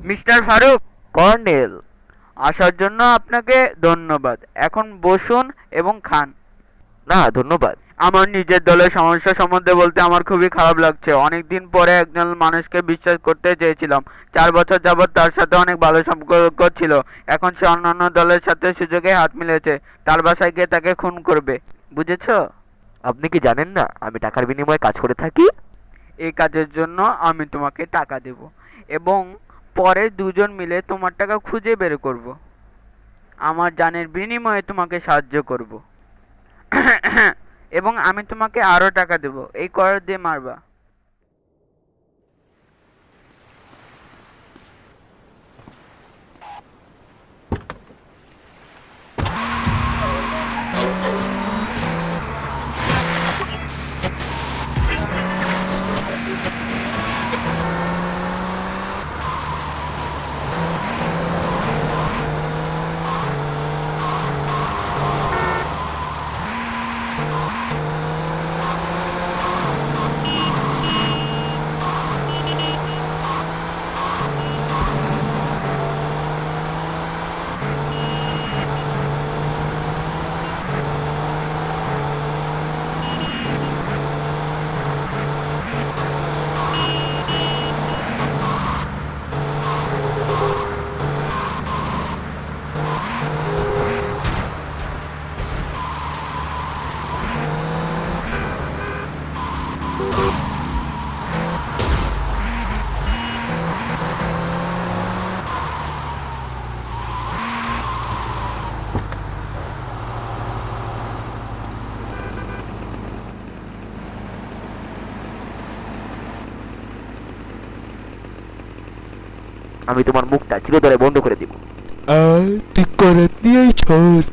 Mister Faruk, colonel. আসার জন্য আপনাকে ধন্যবাদ। এখন বসুন এবং খান। না ধন্যবাদ। আমার নিজের দলের সমস্যা সম্বন্ধে বলতে আমার খুবই খারাপ লাগছে। অনেকদিন পরে একজন মানুষকে বিশ্বাস করতে চেয়েছিলাম। 4 বছর যাবৎ তার সাথে অনেক ভালো সম্পর্ক ছিল। এখন সে অন্যান্য দলের সাথে সুযোগে হাত মিলেছে। তার বাসায় গিয়ে তাকে খুন করবে। বুঝেছো? আপনি কি জানেন না আমি টাকার বিনিময়ে কাজ করে থাকি? এই কাজের জন্য আমি তোমাকে টাকা দেব এবং পরে দুজন মিলে তোমার টাকা খুঁজে বের করব। আমার জানের বিনিময়ে তোমাকে সাহায্য করব। এবং আমি তোমাকে আরো টাকা দেব। এই কর দিয়ে মারবা। আমি তোমার মুখটা চিরতরে বন্ধ করে দিব। তুই করে দিয়েছস।